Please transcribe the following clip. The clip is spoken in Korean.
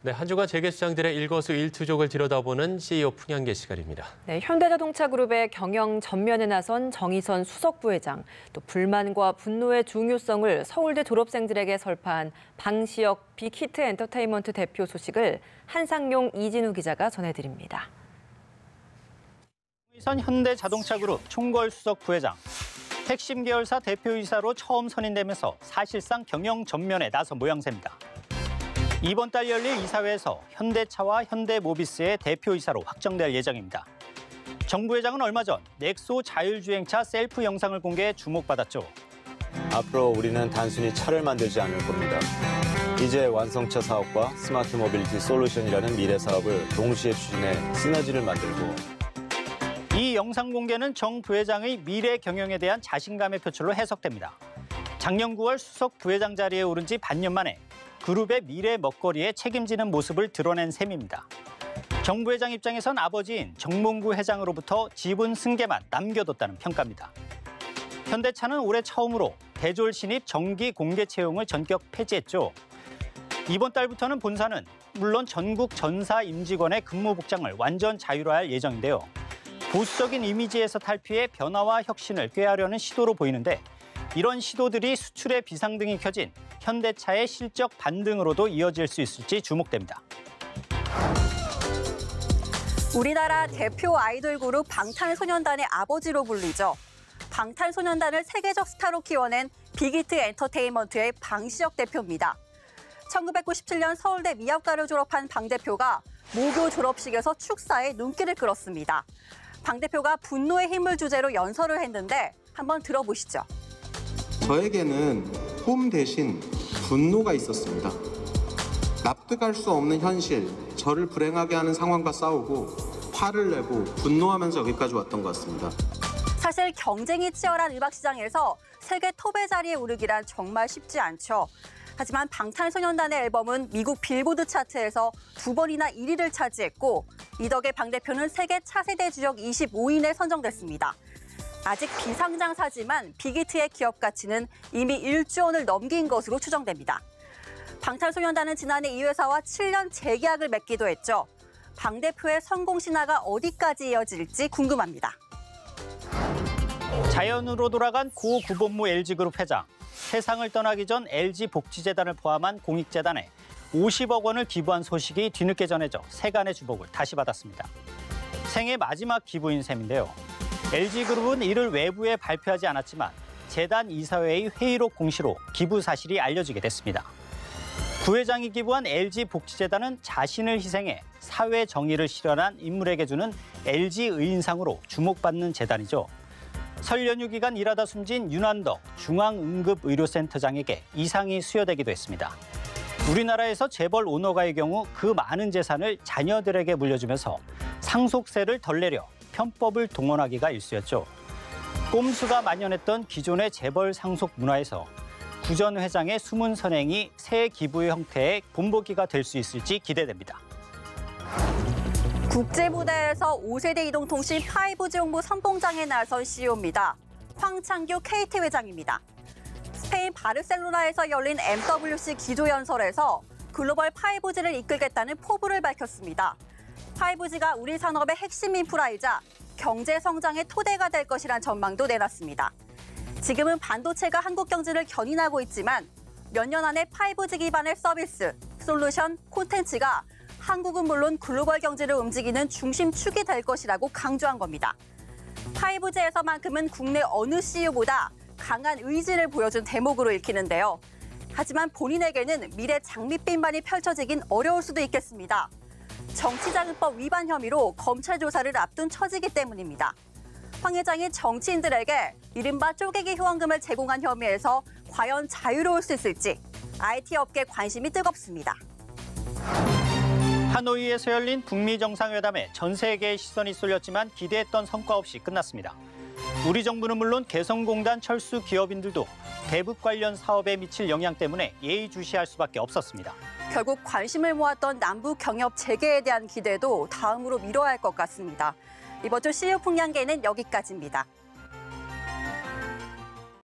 네, 한 주간 재계시장들의 일거수일투족을 들여다보는 CEO 풍향계 시간입니다. 네, 현대자동차그룹의 경영 전면에 나선 정의선 수석 부회장, 또 불만과 분노의 중요성을 서울대 졸업생들에게 설파한 방시혁 빅히트 엔터테인먼트 대표 소식을 한상용, 이진우 기자가 전해드립니다. 정의선 현대자동차그룹 총괄 수석 부회장, 핵심 계열사 대표이사로 처음 선임되면서 사실상 경영 전면에 나선 모양새입니다. 이번 달 열릴 이사회에서 현대차와 현대모비스의 대표이사로 확정될 예정입니다. 정 부회장은 얼마 전 넥소 자율주행차 셀프 영상을 공개해 주목받았죠. 앞으로 우리는 단순히 차를 만들지 않을 겁니다. 이제 완성차 사업과 스마트 모빌리티 솔루션이라는 미래 사업을 동시에 추진해 시너지를 만들고. 이 영상 공개는 정 부회장의 미래 경영에 대한 자신감의 표출로 해석됩니다. 작년 9월 수석 부회장 자리에 오른 지 반년 만에 그룹의 미래 먹거리에 책임지는 모습을 드러낸 셈입니다. 정 부회장 입장에선 아버지인 정몽구 회장으로부터 지분 승계만 남겨뒀다는 평가입니다. 현대차는 올해 처음으로 대졸 신입 정기 공개 채용을 전격 폐지했죠. 이번 달부터는 본사는 물론 전국 전사 임직원의 근무 복장을 완전 자율화할 예정인데요. 보수적인 이미지에서 탈피해 변화와 혁신을 꾀하려는 시도로 보이는데 이런 시도들이 수출의 비상등이 켜진 현대차의 실적 반등으로도 이어질 수 있을지 주목됩니다. 우리나라 대표 아이돌 그룹 방탄소년단의 아버지로 불리죠. 방탄소년단을 세계적 스타로 키워낸 빅히트 엔터테인먼트의 방시혁 대표입니다. 1997년 서울대 미학과를 졸업한 방 대표가 모교 졸업식에서 축사에 눈길을 끌었습니다. 방 대표가 분노의 힘을 주제로 연설을 했는데 한번 들어보시죠. 저에게는 꿈 대신 분노가 있었습니다. 납득할 수 없는 현실, 저를 불행하게 하는 상황과 싸우고 화를 내고 분노하면서 여기까지 왔던 것 같습니다. 사실 경쟁이 치열한 음악 시장에서 세계 톱의 자리에 오르기란 정말 쉽지 않죠. 하지만 방탄소년단의 앨범은 미국 빌보드 차트에서 2번이나 1위를 차지했고 이 덕에 방 대표는 세계 차세대 주역 25인에 선정됐습니다. 아직 비상장사지만 빅히트의 기업 가치는 이미 1조 원을 넘긴 것으로 추정됩니다. 방탄소년단은 지난해 이 회사와 7년 재계약을 맺기도 했죠. 방 대표의 성공 신화가 어디까지 이어질지 궁금합니다. 자연으로 돌아간 고 구본무 LG그룹 회장. 세상을 떠나기 전 LG복지재단을 포함한 공익재단에 50억 원을 기부한 소식이 뒤늦게 전해져 세간의 주목을 다시 받았습니다. 생애 마지막 기부인 셈인데요. LG그룹은 이를 외부에 발표하지 않았지만 재단 이사회의 회의록 공시로 기부 사실이 알려지게 됐습니다. 부회장이 기부한 LG복지재단은 자신을 희생해 사회 정의를 실현한 인물에게 주는 LG의인상으로 주목받는 재단이죠. 설 연휴 기간 일하다 숨진 윤한덕 중앙응급의료센터장에게 이 상이 수여되기도 했습니다. 우리나라에서 재벌 오너가의 경우 그 많은 재산을 자녀들에게 물려주면서 상속세를 덜 내려 편법을 동원하기가 일쑤였죠. 꼼수가 만연했던 기존의 재벌 상속 문화에서 구 전 회장의 숨은 선행이 새 기부의 형태의 본보기가 될 수 있을지 기대됩니다. 국제무대에서 5세대 이동통신 5G 홍보 선봉장에 나선 CEO입니다. 황창규 KT 회장입니다. 스페인 바르셀로나에서 열린 MWC 기조연설에서 글로벌 5G를 이끌겠다는 포부를 밝혔습니다. 5G가 우리 산업의 핵심 인프라이자 경제 성장의 토대가 될 것이란 전망도 내놨습니다. 지금은 반도체가 한국 경제를 견인하고 있지만 몇 년 안에 5G 기반의 서비스, 솔루션, 콘텐츠가 한국은 물론 글로벌 경제를 움직이는 중심축이 될 것이라고 강조한 겁니다. 5G에서만큼은 국내 어느 CEO보다 강한 의지를 보여준 대목으로 읽히는데요. 하지만 본인에게는 미래 장밋빛만이 펼쳐지긴 어려울 수도 있겠습니다. 정치자금법 위반 혐의로 검찰 조사를 앞둔 처지기 때문입니다. 황 회장이 정치인들에게 이른바 쪼개기 후원금을 제공한 혐의에서 과연 자유로울 수 있을지 IT 업계 관심이 뜨겁습니다. 하노이에서 열린 북미 정상회담에 전 세계의 시선이 쏠렸지만 기대했던 성과 없이 끝났습니다. 우리 정부는 물론 개성공단 철수 기업인들도 대북 관련 사업에 미칠 영향 때문에 예의주시할 수밖에 없었습니다. 결국 관심을 모았던 남북 경협 재개에 대한 기대도 다음으로 미뤄야 할 것 같습니다. 이번 주 CEO 풍향계는 여기까지입니다.